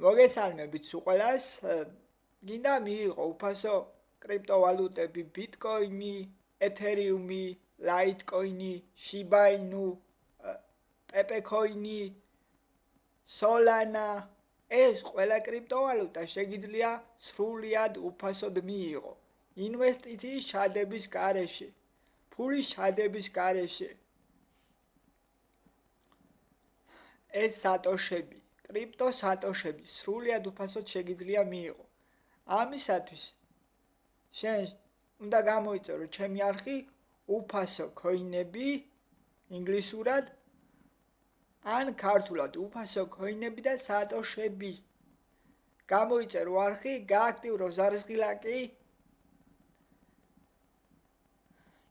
მოგესალმებით ყველას. გინდა მიიღო უფასო კრიპტოვალუტები, ბიტკოინი, ეთერიუმი, ლაიტკოინი, შიბა ინუ, პეპე კოინი, სოლანა. ეს ყველა კრიპტოვალუტა შეგიძლია სრულად უფასოდ მიიღო. ინვესტიციის ჩადების გარეშე, ფულის ჩადების გარეშე. ეს სატოშები, კრიპტო სატოშები სრულად უფასოდ შეგიძლია მიიღო. ამისათვის შენ უნდა გამოიწერო ჩემი არხი უფასო ქოინები ინგლისურად ან ქართულად უფასო ქოინები და სატოშები. გამოიწერო არხი, გააქტიურო ზარისხილაკი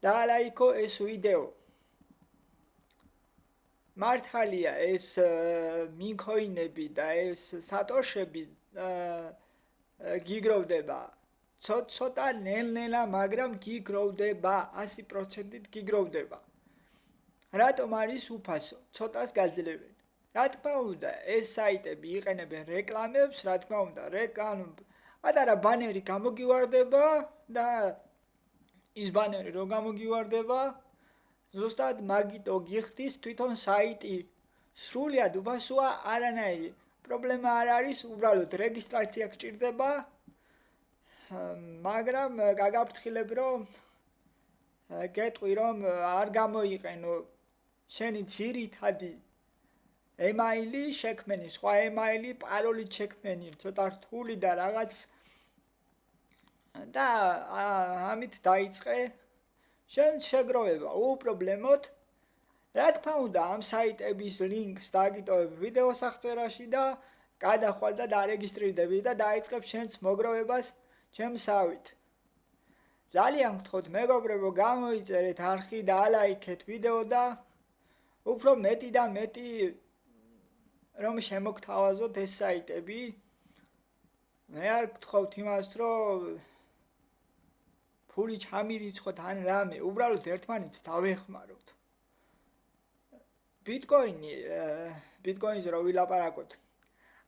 და ლაიქო ეს ვიდეო. მართალია ეს მინქოინები და ეს სატოშები გიგროვდება. ცოტა ნელ-ნელა, მაგრამ გიგროვდება, 100%-ით გიგროვდება. რატომ არის უფასო? ცოტას გაძლევენ. რა თქმა უნდა, ეს საიტები იყენებენ რეკლამებს, რა თქმა უნდა, პატარა ბანერი გამოგივარდება და ის ბანერი რო გამოგივარდება, ზუსტად მაგიტო გიხდის თვითონ საიტი. სრულად უფასოა, არანაირი პრობლემა არ არის, უბრალოდ რეგისტრაცია გჭირდება, მაგრამ გაგაფრთხილებ, რომ გეტყვი, რომ არ გამოიყენო შენი ძირითადი ემაილი შექმენი, სხვა ემაილი პაროლით შექმენი, ცოტა რთული და რაღაც და ამით დაიწყე შენ შეგროვება უპრობლემოდ. რა თქმა უნდა, ამ საიტების ლინკს დაგიტოვებ ვიდეოს აღწერაში და გადახვალ და დარეგისტრირდები და დაიწყებ შენც მოგროვებას ჩემსავით. ძალიან გთხოვთ მეგობრებო, გამოიწერეთ არხი და ალაიქეთ ვიდეო და უფრო მეტი და მეტი რომ შემოგთავაზოთ ეს საიტები. მე არ გთხოვთ იმას, რომ ფული ჩამირიცხოთ ან რამე, უბრალოდ ერთმანეთს დავეხმაროთ. ბიტკოინზე რო ვილაპარაკოთ,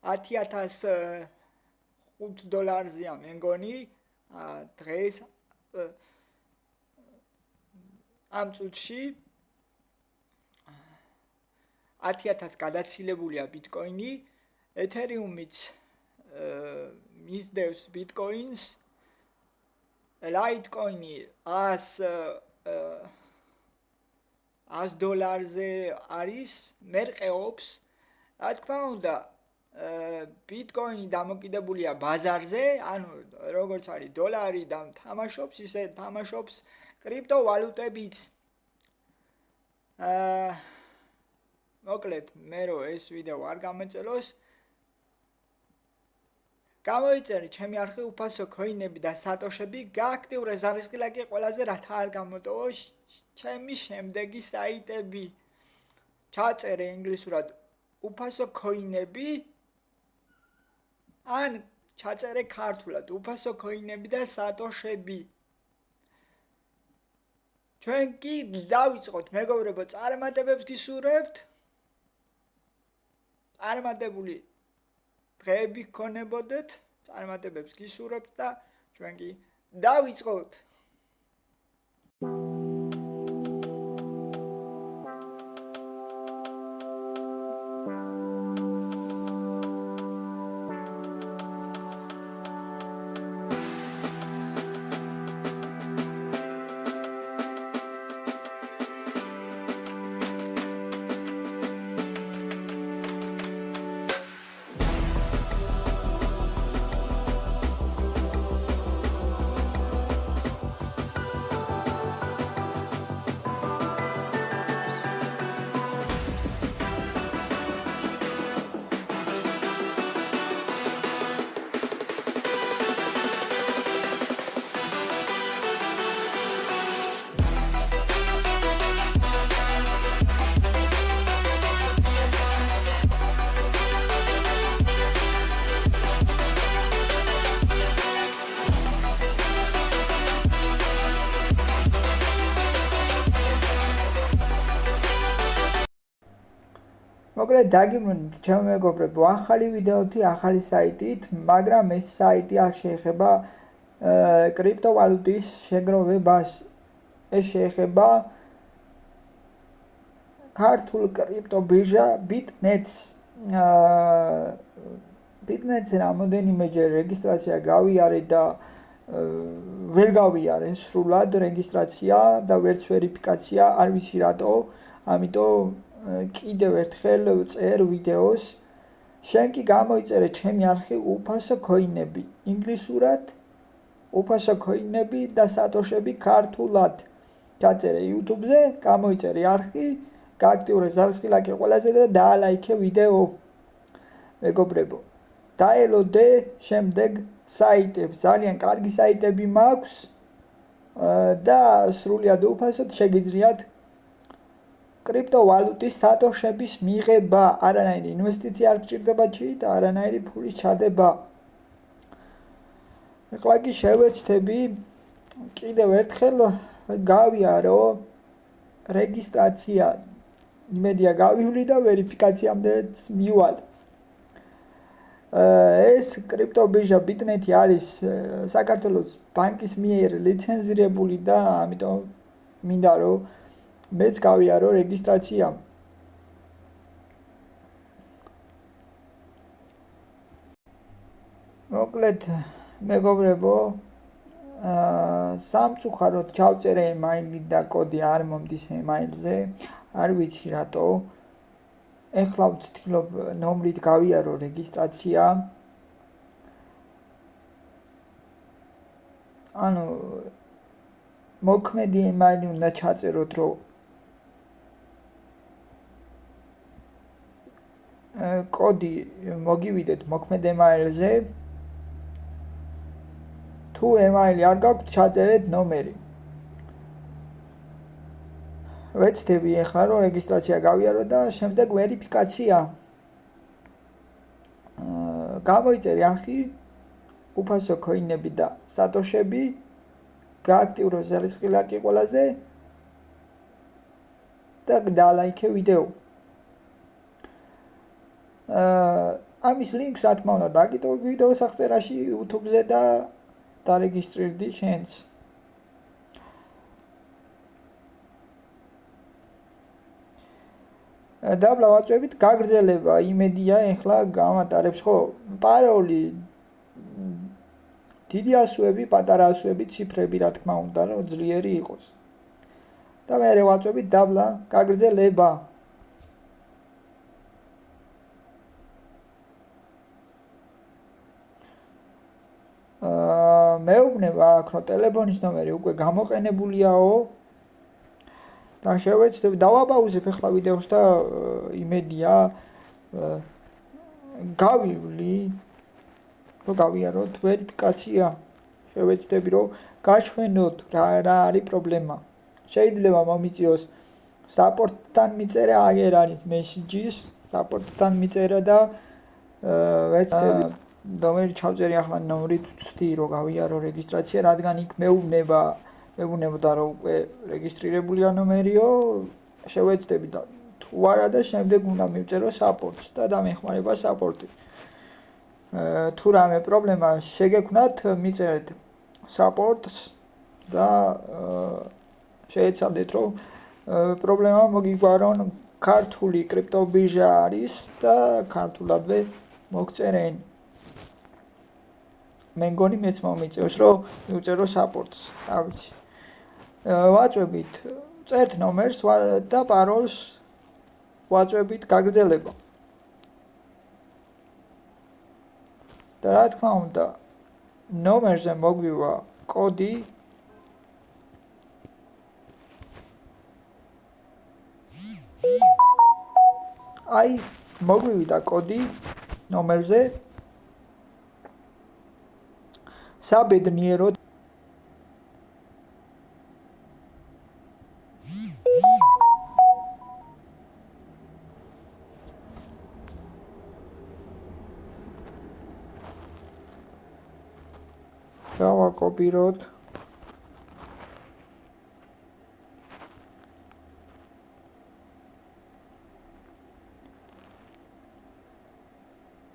$10,005-ზეა მე მგონი დღეს ამ წუთში 10,000 გადაცილებულია ბიტკოინი, ეთერიუმიც მისდევს ბიტკოინს, ლაიტკოინი $100-ზე არის, მერყეობს. რა თქმა უნდა, ბიტკოინი დამოკიდებულია ბაზარზე, ანუ როგორც არის დოლარი და თამაშობს, ისე თამაშობს კრიპტოვალუტებიც. მოკლედ, მე რო ეს ვიდეო არ გამეწელოს, გამოიწერე ჩემი არხი უფასო ქოინები და სატოშები, გააქტიურე ზარისხილაკი ყველაზე რათა არ გამოტოვო ჩემი შემდეგი საიტები. ჩაწერე ინგლისურად უფასო ქოინები ან ჩაწერე ქართულად უფასო ქოინები და სატოშები. ჩვენ კი დავიწყოთ მეგობრებო, წარმატებებს გისურვებთ. წარმატებული დღეები გქონებოდეთ, წარმატებებს გისურვებთ და ჩვენ კი დავიწყოთ. მოკლედ დაგიბრუნდით ჩემო მეგობრებო, ახალი ვიდეოთი, ახალი საიტით, მაგრამ ეს საიტი არ შეეხება კრიპტოვალუტის შეგროვებას. ეს შეეხება ქართულ კრიპტობირჟა BitNets. BitNets-ზე რამოდენიმეჯერ რეგისტრაცია გავიარე და ვერ გავიარე სრულად რეგისტრაცია და ვერც ვერიფიკაცია, არ ვიცი რატო, ამიტომ კიდევ ერთხელ წერ ვიდეოს. შენ კი გამოიწერე ჩემი არხი უფასო ქოინები, ინგლისურად უფასო ქოინები და სატოშები ქართულად. გაწერე YouTube-ზე, გამოიწერე არხი, გააქტიურე ზარისხილაკი ყველაზე და დაალაიქე ვიდეო. მეგობრებო, დაელოდე შემდეგ საიტებს, ძალიან კარგი საიტები მაქვს და სრულიად უფასოდ შეგიძლიათ კრიპტოვალუტის სატოშების მიღება, არანაირი ინვესტიცია არ გჭირდება და არანაირი ფულის ჩადება. ეხლა კი შევეცდები კიდევ ერთხელ გავიარო რეგისტრაცია. იმედია გავივლი და ვერიფიკაციამდეც მივალ. ეს კრიპტობირჟა BitNet არის საქართველოს ბანკის მიერ ლიცენზირებული და ამიტომ მინდა რომ მეც გავიარო რეგისტრაცია. მოკლედ მეგობრებო, სამწუხაროდ ჩავწერე email და კოდი არ მომდის email-ზე, არ ვიცი რატო. ეხლა ვცდილობ ნომრით გავიარო რეგისტრაცია. ანუ მოქმედი email-ი უნდა ჩაწეროთ, რომ კოდი მოგივიდეთ მოქმედ email-ზე. თუ email-ი არ გაქვთ, ჩაწერეთ ნომერი. ვეცდები ეხლა რომ რეგისტრაცია გავიარო და შემდეგ ვერიფიკაცია. გამოიწერე არხი, უფასო ქოინები და სატოშები, გააქტიურო ზარისხილაკი ყველაზე და დაალაიქე ვიდეო. ამის ლინკს რა თქმა უნდა დაგიტოვებ ვიდეოს აღწერაში YouTube-ზე და დარეგისტრირდი შენც. დაბლა ვაწვევით გაგრძელება, იმედია ეხლა გამატარებს, ხო? პაროლი დიდი ასოები, პატარა ასოები, ციფრები რა თქმა უნდა, რომ ძლიერი იყოს. და მე ვაწვევით დაბლა გაგრძელება. მეუბნება აქ რომ ტელეფონის ნომერი უკვე გამოყენებულიაო და შევეცდები დავაპაუზებ ახლა ვიდეოს და იმედია გავივლი რომ გავიაროთ ვერიფიკაცია. შევეცდები რომ გაჩვენოთ რა არის პრობლემა. შეიძლება მომიწიოს support-თან მიწერა, აგერ არის messages, support-თან მიწერა და ვეცდები ნომერი ჩავწერე ახლა ნომრით ვცდი რომ გავიარო რეგისტრაცია, რადგან იქ მეუბნებოდა რომ უკვე რეგისტრირებულია ნომერიო, შევეცდები და თუ არა და შემდეგ უნდა მივწერო support-ს და დამეხმარება support-ი. თუ რამე პრობლემა შეგექმნათ, მიწერეთ support-ს და შეეცადეთ რომ პრობლემა მოგიგვარონ. ქართული კრიპტობირჟა არის და ქართულადვე მოგწერენ. მე მგონი მეც მომიწევს რომ მივწერო support-ს, რა ვიცი. ვაწვევით წერთ ნომერს და პაროლს ვაწვევით გაგრძელება. და რა თქმა უნდა, ნომერზე მოგვივა კოდი. აი, მოგვივიდა კოდი ნომერზე. საბედნიეროდ დავაკოპიროთ.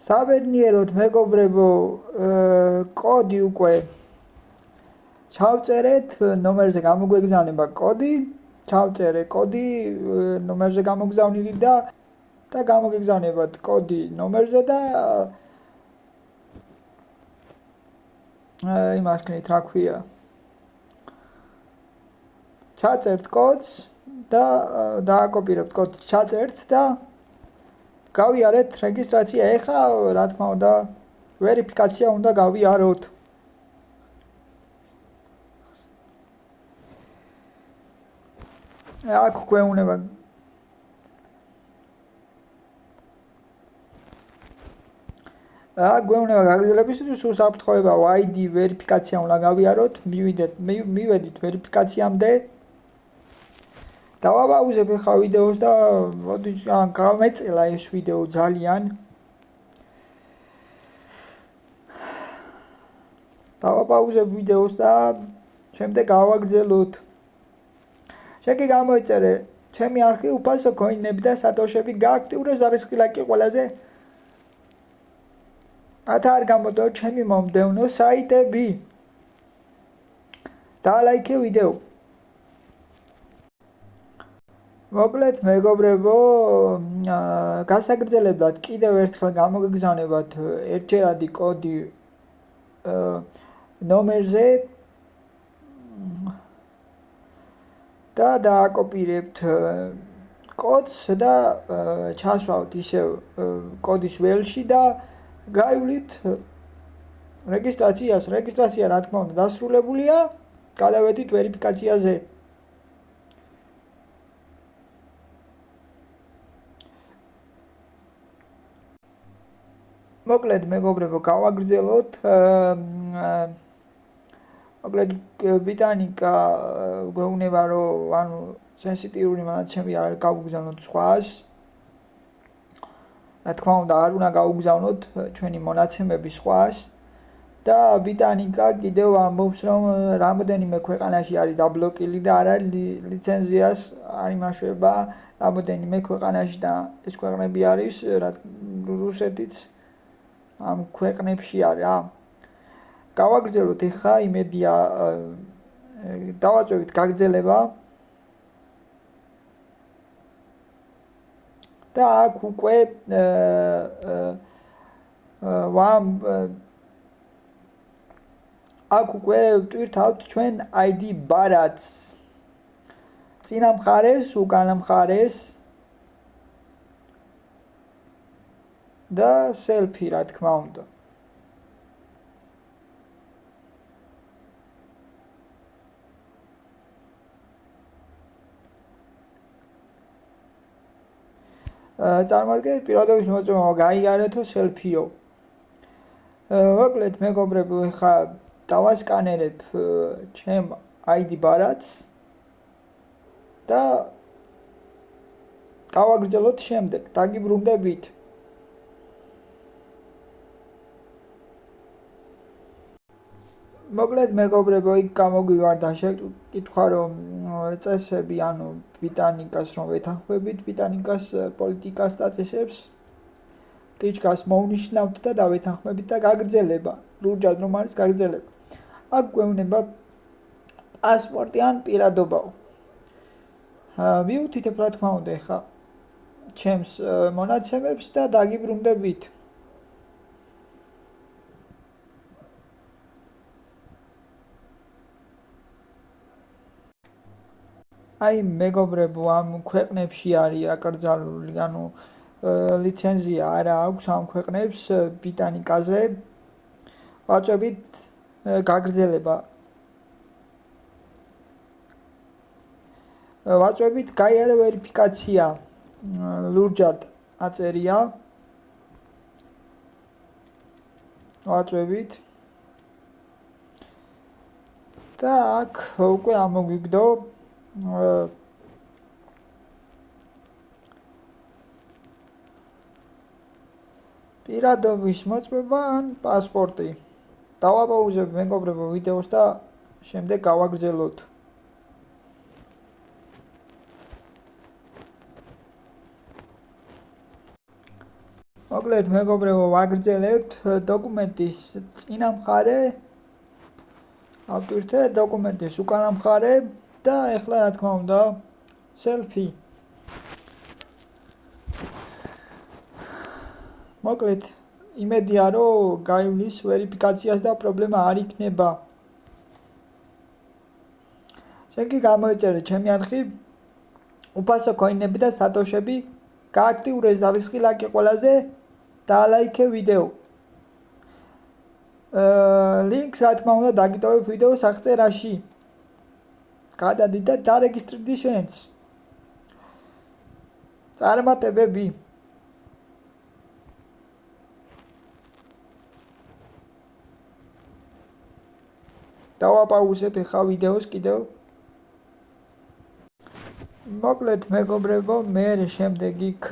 საბედნიეროდ მეგობრებო, კოდი უკვე ჩავწერეთ, ნომერზე გამოგვეგზავნება კოდი, ჩავწერე კოდი ნომერზე გამოგზავნილი და გამოგეგზავნებათ კოდი ნომერზე და იმას ქნით, რა ქვია. ჩაწერთ კოდს და დააკოპირებთ კოდს, ჩაწერთ და გავიარეთ რეგისტრაცია. ეხლა რა თქმა უნდა ვერიფიკაცია უნდა გავიაროთ. აქ გვეუბნება გაგრძელებისთვის უსაფრთხოება ID ვერიფიკაცია უნდა გავიაროთ. მივედით ვერიფიკაციამდე. დავაბაუზებ ახლა ვიდეოს და გამეწელა ეს ვიდეო ძალიან. დავაბაუზებ ვიდეოს და შემდეგ გავაგრძელოთ. შეგი გამოიწერე ჩემი არხი უფასო კოინები და სატოშები გააქტიურე ზარისხილაკი ყველაზე. რათა არ გამოდო ჩემი მომდევნო საიტები. დალაიქე ვიდეო. მოკლედ მეგობრებო, გასაგრძელებლად კიდევ ერთხელ გამოგეგზავნებათ ერთჯერადი კოდი ნომერზე და დააკოპირებთ კოდს და ჩასვავთ ისევ კოდის ველში და გაივლით რეგისტრაციას. რეგისტრაცია რა თქმა უნდა დასრულებულია, გადავედით ვერიფიკაციაზე. მოკლედ მეგობრებო, გავაგრძელოთ. მოკლედ ბიტანიკა გვეუბნება რომ ანუ სენსიტიური მონაცემები არ გავუგზავნოთ სხვას. რა თქმა უნდა არ უნდა გავუგზავნოთ ჩვენი მონაცემები სხვას და ბიტანიკა კიდევ ამბობს რომ რამოდენიმე ქვეყანაში არის დაბლოკილი და არ არის ლიცენზიას არ იმაშვება რამოდენიმე ქვეყანაში და ეს ქვეყნები არის რუსეთიც ამ ქვეყნებში არის რა. გავაგრძელოთ ახლა იმედია დავაწვევით გაგრძელება და აქ უკვე ვტვირთავთ ჩვენ ID ბარათს. წინა მხარეს, უკანა მხარეს და selfie რა თქმა უნდა. წარმოიდგინეთ პირადობის მოწმობა გაიარეთო selfie-ო. მოკლედ მეგობრებო, ახლა დავასკანერებ ჩემ ID ბარათს და გავაგრძელოთ შემდეგ. დაგიბრუნდებით. მოკლედ მეგობრებო, იქ გამოგვივარდა შეკითხვა რომ წესები, ანუ ბიტანიკას რომ ვეთანხმებით, ბიტანიკას პოლიტიკას და წესებს ტიჩკას მოვნიშნავთ და დავეთანხმებით და გაგრძელება. ლურჯად რომ არის გაგრძელება. აქ გვეუბნება პასპორტი ან პირადობაო. მივუთითებ რა თქმა უნდა ახლა ჩემს მონაცემებს და დაგიბრუნდებით. აი მეგობრებო, ამ ქვეყნებში არის აკრძალული, ანუ ლიცენზია არა აქვს ამ ქვეყნებს ბიტანიკაზე. ვაწვევით გაგრძელება. ვაწვევით გაიარე ვერიფიკაცია. ლურჯად აწერია. ვაწვევით. და აქ უკვე ამოგვიგდო პირადობის მოწმობა ან პასპორტი. დავაპაუზებ მეგობრებო ვიდეოს და შემდეგ გავაგრძელოთ. მოკლედ მეგობრებო, ვაგრძელებთ დოკუმენტის წინა მხარე, ავტვირთე დოკუმენტის უკანა მხარე და ეხლა რა თქმა უნდა, selfie. მოკლედ, იმედია რომ გაივლის ვერიფიკაციას და პრობლემა არ იქნება. შენ კი გამოიწერე ჩემი არხი, უფასო კოინები და სატოშები, გააქტიურე ზარისხი ლайკი ყველაზე და ლაიქე ვიდეო. ლინკს რა თქმა უნდა დაგიტოვებ ვიდეოს აღწერაში. გადადი და დარეგისტრირდი შენც. წარმატებები. დავაპაუზებ ახლა ვიდეოს კიდევ. მოკლედ მეგობრებო, მე შემდეგ იქ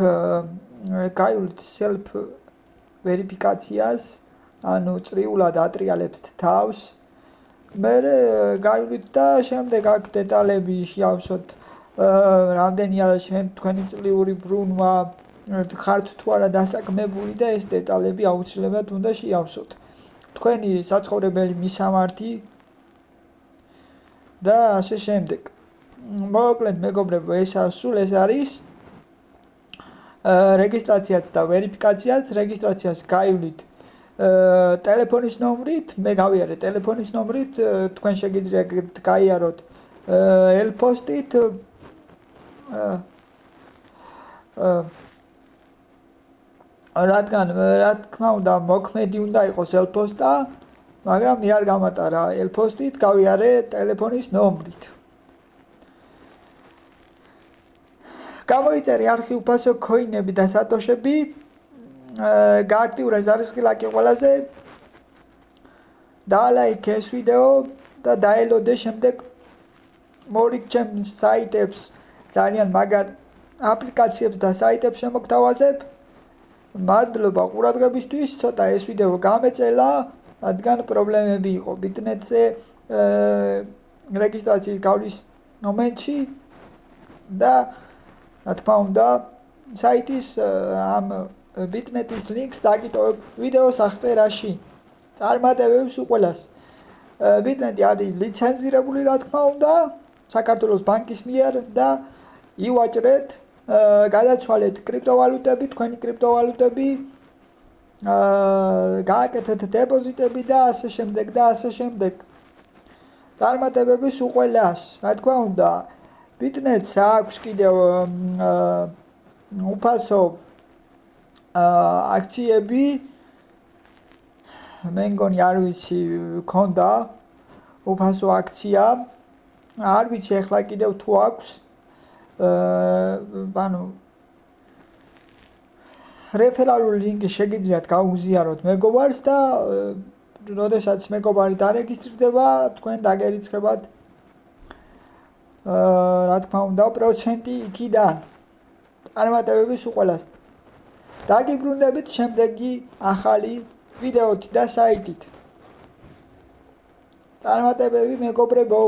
გაივლით self ვერიფიკაციას, ანუ წრიულად ატრიალებთ თავს. მე გაივლით და შემდეგ აქ დეტალები შევავსოთ, რამდენი არის თქვენი წლიური ბრუნვა, ხართ თუ არა დასაქმებული და ეს დეტალები აუცილებლად უნდა შეავსოთ. თქვენი საცხოვრებელი მისამართი და ასე შემდეგ. მოკლედ მეგობრებო, სულ ეს არის რეგისტრაციაც და ვერიფიკაციაც. რეგისტრაციას გაივლით ტელეფონის ნომრით, მე გავიარე ტელეფონის ნომრით, თქვენ შეგიძლიათ გაიაროთ ელპოსტით, რადგან რა თქმა უნდა მოქმედი უნდა იყოს ელპოსტა, მაგრამ მე არ გამატარა ელპოსტით, გავიარე ტელეფონის ნომრით. გამოიწერე არხი უფასო კოინები და სატოშები, გააქტიურე ზარისხი ლайკი ყველაზე, დალაიქე ეს ვიდეო და დაელოდე შემდეგ მორიგ ჩემს საიტებს, ძალიან მაგარ აპლიკაციებს და საიტებს შემოგთავაზებ. მადლობა ყურადღებისთვის, ცოტა ეს ვიდეო გამეწელა, რადგან პრობლემები იყო ბიტნეტზე რეგისტრაციის გავლის მომენტში და რა თქმა უნდა, საიტის ამ ბიტნეტის ლინკს დაგიტოვებ ვიდეოს აღწერაში. წარმატებებს უყველას. ბიტნეტი არის ლიცენზირებული, რა თქმა უნდა, საქართველოს ბანკის მიერ და ივაჭრეთ, გადაცვალეთ კრიპტოვალუტები, თქვენი კრიპტოვალუტები, გააკეთეთ დეპოზიტები და ასე შემდეგ და ასე შემდეგ. წარმატებებს უყველას, რა თქმა უნდა. ბიტნეტს აქვს კიდევ უფასო აქციები, მე მგონი არ ვიცი ქონდა უფასო აქცია, არ ვიცი ახლა კიდევ თუ აქვს, ანუ რეფერალური ლინკი შეგიძლიათ გაუზიაროთ მეგობარს და როდესაც მეგობარი დარეგისტრირდება, თქვენ დაგერიცხებათ რა თქმა უნდა პროცენტი იქიდან. წარმატებების უყველას. დაგიბრუნდებით შემდეგი ახალი ვიდეოთი და საიტით. წარმატებები მეგობრებო.